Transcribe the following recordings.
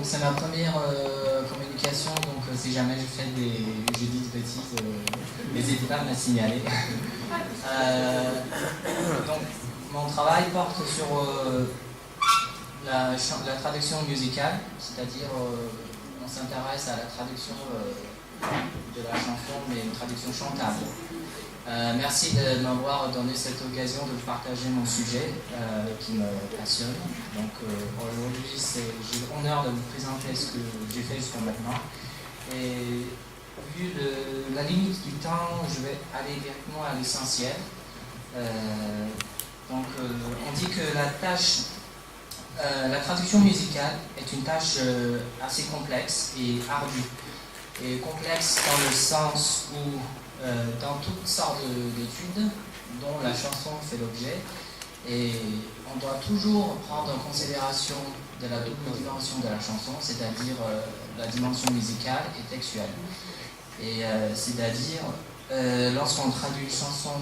Donc c'est ma première communication, donc si jamais je dis des bêtises, n'hésitez pas à me signaler. Donc mon travail porte sur la traduction musicale, c'est-à-dire on s'intéresse à la traduction de la chanson, mais une traduction chantable. Merci de m'avoir donné cette occasion de partager mon sujet qui me passionne. Donc aujourd'hui, j'ai l'honneur de vous présenter ce que j'ai fait jusqu'à maintenant. Et vu la limite du temps, je vais aller directement à l'essentiel. On dit que la traduction musicale est une tâche assez complexe et ardue. Et complexe dans le sens où dans toutes sortes d'études dont la chanson fait l'objet, et on doit toujours prendre en considération de la double dimension de la chanson, c'est-à-dire la dimension musicale et textuelle. Et c'est-à-dire, lorsqu'on traduit une chanson,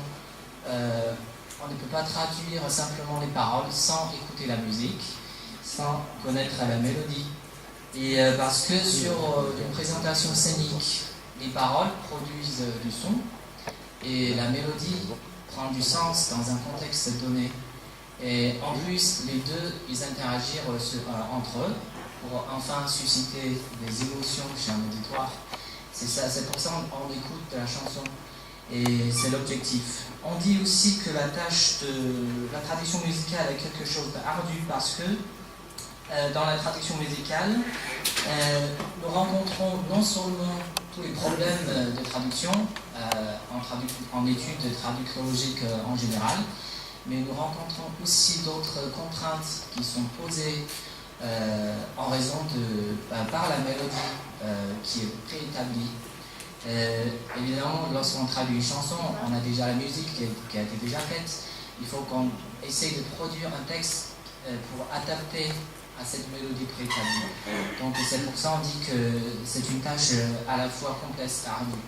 on ne peut pas traduire simplement les paroles sans écouter la musique, sans connaître la mélodie. Et parce que sur une présentation scénique, les paroles produisent du son et la mélodie prend du sens dans un contexte donné. Et en plus, les deux, ils interagissent entre eux pour enfin susciter des émotions chez un auditoire. C'est pour ça qu'on écoute la chanson et c'est l'objectif. On dit aussi que la tâche de la traduction musicale est quelque chose d'ardu parce que dans la traduction musicale, nous rencontrons non seulement tous les problèmes de traduction en études traductologiques en général, mais nous rencontrons aussi d'autres contraintes qui sont posées en raison par la mélodie qui est préétablie. Évidemment, lorsqu'on traduit une chanson, on a déjà la musique qui a été déjà faite. Il faut qu'on essaye de produire un texte pour adapter à cette mélodie préétablie. Donc c'est pour ça qu'on dit que c'est une tâche à la fois complexe et ardue.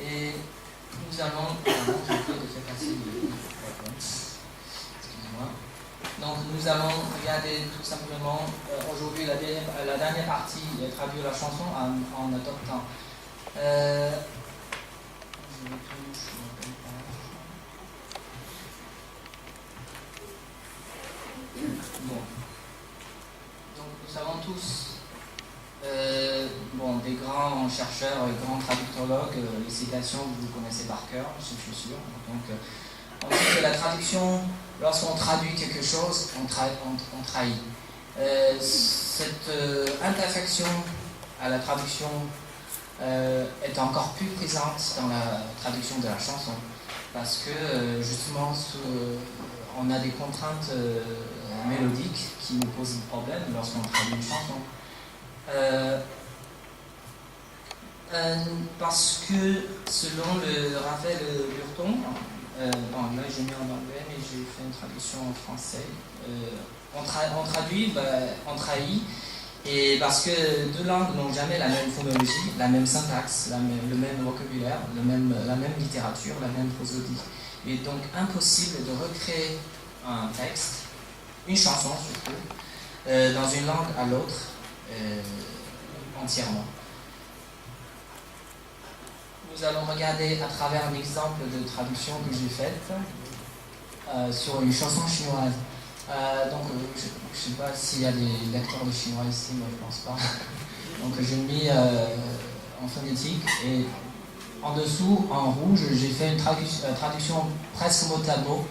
Et nous allons... Excusez-moi. Donc nous allons regarder tout simplement aujourd'hui la dernière partie et traduire la chanson en adoptant. Bon. Donc nous savons tous, des grands chercheurs et grands traductologues, les citations vous connaissez par cœur, je suis sûr. Donc on dit que la traduction, lorsqu'on traduit quelque chose, on trahit. Cette imperfection à la traduction est encore plus présente dans la traduction de la chanson, parce que justement on a des contraintes mélodiques qui nous posent des problèmes lorsqu'on traduit une chanson. Parce que selon le Raphaël Burton, là j'ai mis en anglais mais j'ai fait une traduction en français, on traduit, on trahit, et parce que deux langues n'ont jamais la même phonologie, la même syntaxe, le même vocabulaire, la même littérature, la même prosodie. Il est donc impossible de recréer un texte, une chanson surtout, dans une langue à l'autre entièrement. Nous allons regarder à travers un exemple de traduction que j'ai faite sur une chanson chinoise. Je ne sais pas s'il y a des lecteurs de chinois ici, mais je ne pense pas. Donc j'ai mis en phonétique et en dessous, en rouge, j'ai fait une traduction presque mot à mot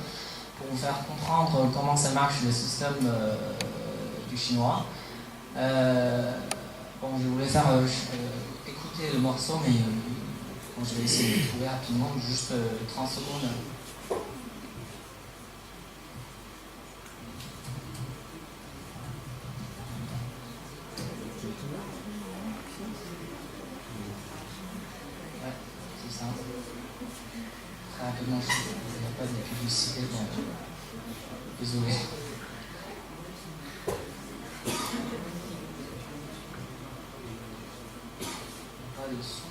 pour vous faire comprendre comment ça marche le système du chinois. Je voulais faire écouter le morceau, mais je vais essayer de trouver rapidement, juste 30 secondes. Ouais, c'est ça. Très rapidement, il n'y a pas de publicité, donc désolé. Pas de son.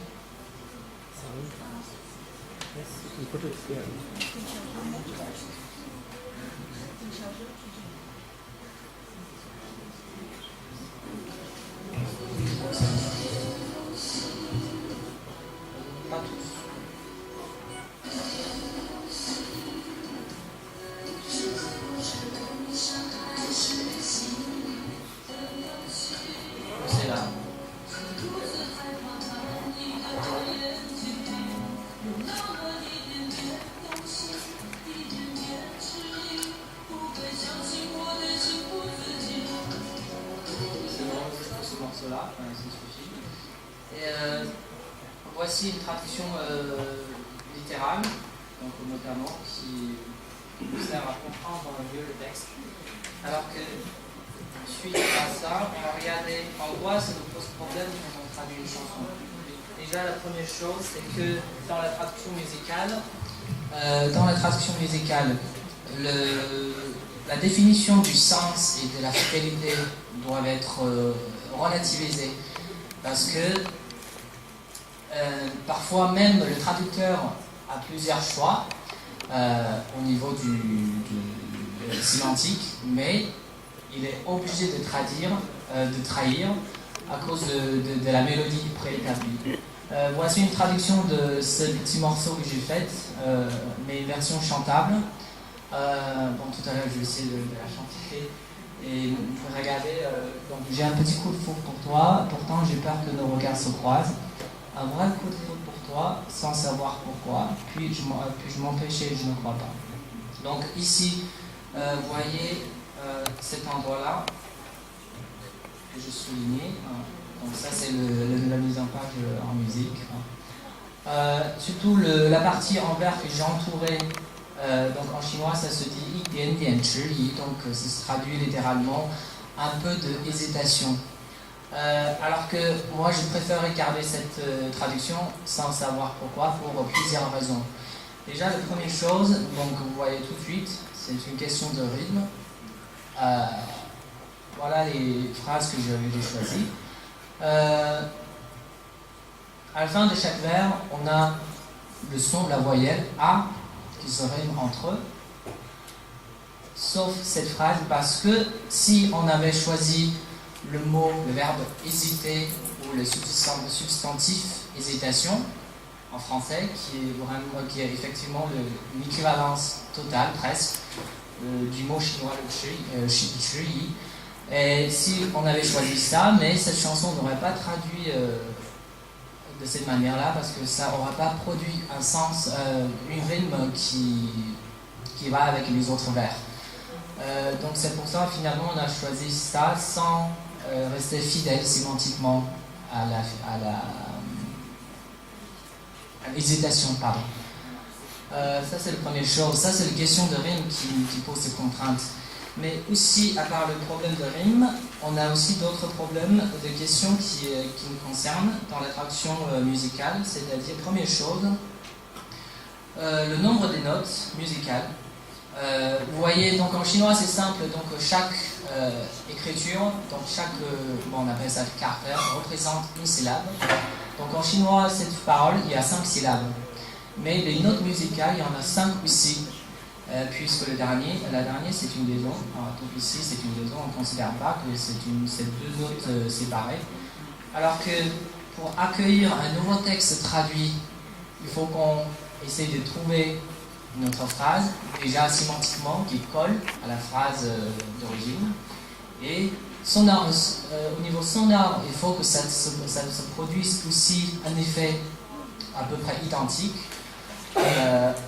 pas, ça suffit. Et voici une traduction littérale, donc notamment, qui nous sert à comprendre mieux le texte. Alors que, suite à ça, on va regarder en quoi ça nous pose problème quand on traduit une chanson. Déjà, la première chose, c'est que dans la traduction musicale, la définition du sens et de la fidélité doivent être relativisées. Parce que parfois même le traducteur a plusieurs choix au niveau du sémantique, mais il est obligé de trahir à cause de la mélodie préétablie. Voici une traduction de ce petit morceau que j'ai fait, mais une version chantable. Tout à l'heure je vais essayer de la chanter. Et vous pouvez regarder, donc j'ai un petit coup de foudre pour toi, pourtant j'ai peur que nos regards se croisent. Un vrai coup de foudre pour toi, sans savoir pourquoi, puis-je m'empêcher, je ne crois pas. Donc ici, vous voyez cet endroit-là que je soulignais. Donc ça c'est la mise en page en musique. Surtout la partie en vert que j'ai entourée, donc en chinois ça se dit yi dian dian zhi yi, donc ça se traduit littéralement un peu de hésitation. Alors que moi je préfère garder cette traduction sans savoir pourquoi, pour plusieurs raisons. Déjà la première chose, donc vous voyez tout de suite, c'est une question de rythme. Voilà les phrases que j'ai choisies. À la fin de chaque vers, on a le son de la voyelle A qui se rime entre eux. Sauf cette phrase, parce que si on avait choisi le verbe hésiter ou le substantif hésitation en français, qui est effectivement une équivalence totale presque du mot chinois le zhi yi. Et si on avait choisi ça, mais cette chanson n'aurait pas traduit de cette manière-là, parce que ça n'aurait pas produit un sens, une rime qui va avec les autres vers. Donc c'est pour ça finalement on a choisi ça sans rester fidèle sémantiquement à l'hésitation, pardon. Ça c'est la première chose, ça c'est la question de rime qui pose ces contraintes. Mais aussi, à part le problème de rime, on a aussi d'autres problèmes de questions qui nous concernent dans la traduction musicale. C'est-à-dire, première chose, le nombre des notes musicales. Vous voyez, donc en chinois c'est simple, donc chaque écriture, donc on appelle ça caractère, représente une syllabe. Donc en chinois, cette parole, il y a 5 syllabes. Mais les notes musicales, il y en a 5 ou 6. Puisque la dernière c'est une liaison. Donc ici c'est une liaison, on ne considère pas que c'est 2 notes séparées. Alors que pour accueillir un nouveau texte traduit, il faut qu'on essaye de trouver notre phrase, déjà sémantiquement, qui colle à la phrase d'origine. Et au niveau sonore, il faut que ça se produise aussi un effet à peu près identique.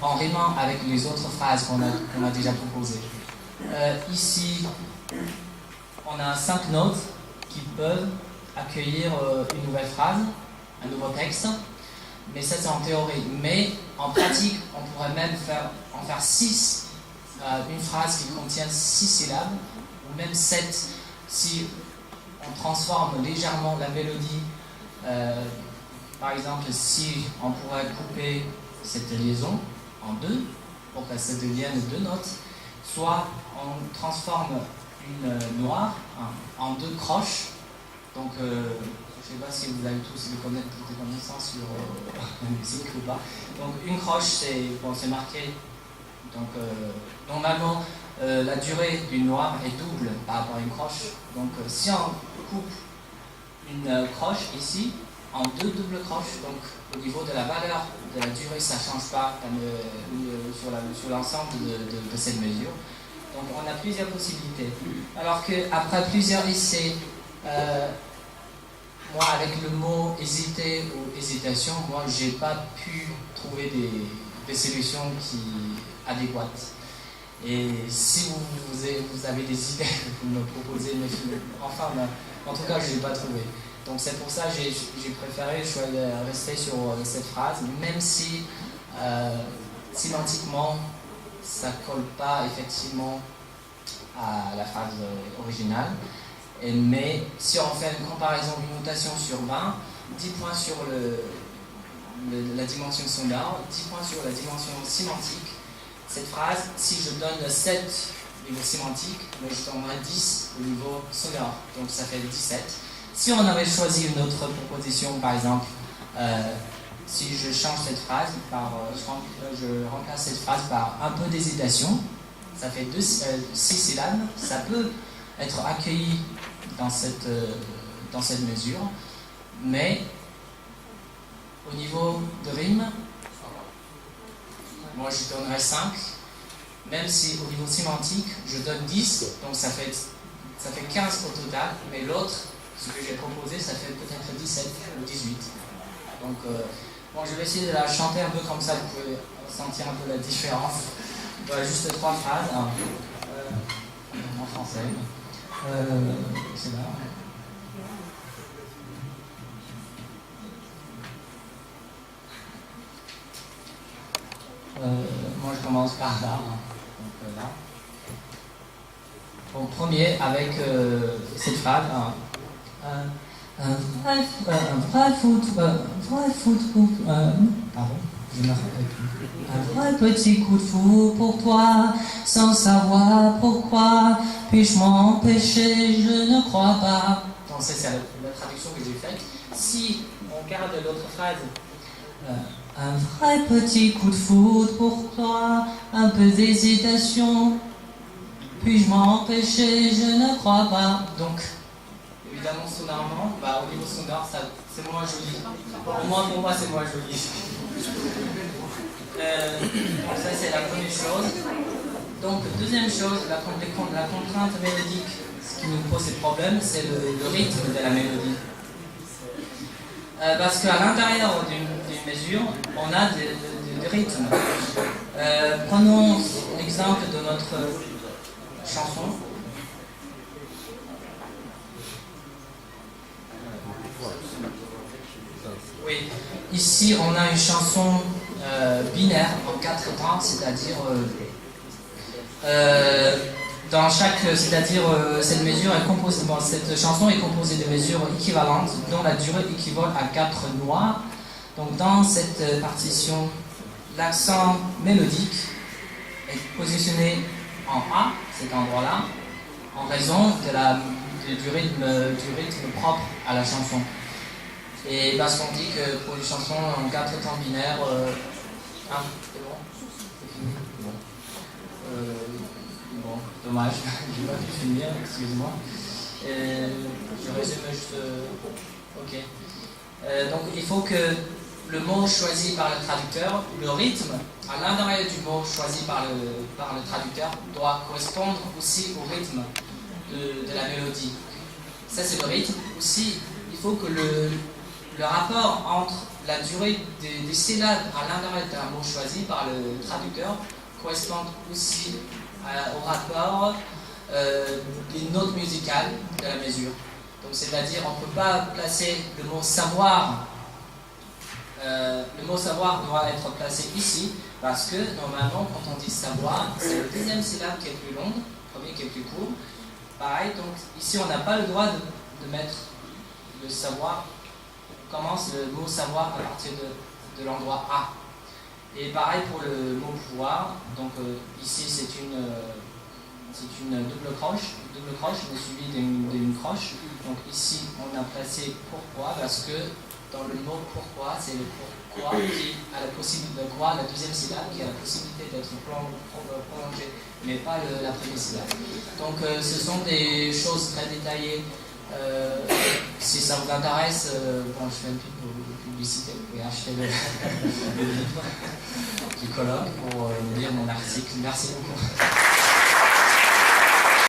En rimant avec les autres phrases qu'on a déjà proposées. Ici, on a 5 notes qui peuvent accueillir une nouvelle phrase, un nouveau texte, mais ça c'est en théorie. Mais en pratique, on pourrait même en faire 6, une phrase qui contient 6 syllabes, ou même 7 si on transforme légèrement la mélodie. Par exemple, si on pourrait couper cette liaison en 2 pour que ça devienne 2 notes, soit on transforme une noire en 2 croches. Donc je ne sais pas si vous avez tous des connaissances sur la musique ou pas. Donc une croche c'est marqué, donc normalement la durée d'une noire est double par rapport à une croche. Donc si on coupe une croche ici en 2 doubles croches, donc au niveau de la valeur de la durée, ça ne change pas sur l'ensemble de cette mesure. Donc on a plusieurs possibilités. Alors qu'après plusieurs essais, moi avec le mot hésiter ou hésitation, moi j'ai pas pu trouver des solutions adéquates. Et si vous avez des idées que vous me proposez, en tout cas je ne l'ai pas trouvé. Donc c'est pour ça que j'ai préféré rester sur cette phrase, même si sémantiquement ça ne colle pas effectivement à la phrase originale. Mais si on fait une comparaison, une notation sur 20, 10 points sur la dimension sonore, 10 points sur la dimension sémantique. Cette phrase, si je donne 7 au niveau sémantique, mais je donnerai 10 au niveau sonore, donc ça fait 17. Si on avait choisi une autre proposition, par exemple, si je change cette phrase, je remplace cette phrase par un peu d'hésitation, ça fait 6 syllabes, ça peut être accueilli dans cette mesure, mais au niveau de rime, moi je donnerais 5, même si au niveau sémantique, je donne 10, donc ça fait 15 au total, mais l'autre, ce que j'ai proposé, ça fait peut-être 17 ou 18. Donc, je vais essayer de la chanter un peu comme ça, vous pouvez sentir un peu la différence. Voilà, juste 3 phrases en français. C'est là. Moi, je commence par là. Donc, là. Bon, premier, avec cette phrase. Un vrai petit coup de fou pour toi, sans savoir pourquoi, puis-je m'empêcher, je ne crois pas. Donc c'est la traduction que j'ai faite. Si on garde l'autre phrase, un vrai petit coup de foudre pour toi, un peu d'hésitation, puis-je m'empêcher, je ne crois pas. Donc, évidemment, sonorement, au niveau sonore, c'est moins joli. Au moins pour moi, c'est moins joli. Donc ça, c'est la première chose. Donc, deuxième chose, la contrainte mélodique. Ce qui nous pose des problèmes, c'est le rythme de la mélodie. Parce qu'à l'intérieur d'une mesure, on a des rythmes. Prenons l'exemple de notre chanson. Oui, ici on a une chanson binaire en 4 temps, c'est-à-dire cette mesure est composée, cette chanson est composée de mesures équivalentes dont la durée équivaut à 4 noix. Donc dans cette partition, l'accent mélodique est positionné en A, cet endroit-là, en raison du rythme propre à la chanson. Et parce qu'on dit que pour une chanson en 4 temps binaires, c'est bon, c'est fini, bon, dommage, je n'ai pas pu finir, excuse-moi. Je résume juste, ok. Donc il faut que le mot choisi par le traducteur, le rythme, à l'intérieur du mot choisi par le traducteur, doit correspondre aussi au rythme de la mélodie. Ça c'est le rythme. Aussi, il faut que le rapport entre la durée des syllabes à l'intérieur d'un mot choisi par le traducteur corresponde aussi au rapport des notes musicales de la mesure. Donc c'est-à-dire on ne peut pas placer le mot savoir. Le mot savoir doit être placé ici parce que normalement quand on dit savoir, c'est le deuxième syllabe qui est plus longue, le premier qui est plus court. Pareil, donc ici on n'a pas le droit de mettre le savoir. On commence le mot savoir à partir de l'endroit A. Et pareil pour le mot pouvoir. Donc ici c'est une double croche mais suivie d'une croche. Donc ici on a placé pourquoi parce que dans le mot pourquoi, c'est le pourquoi qui a la possibilité de quoi, la deuxième syllabe qui a la possibilité d'être prolongée, mais pas la première syllabe. Donc ce sont des choses très détaillées. Si ça vous intéresse, bon, je fais une petite publicité, vous pouvez acheter le livre du colloque pour lire mon article. Merci beaucoup.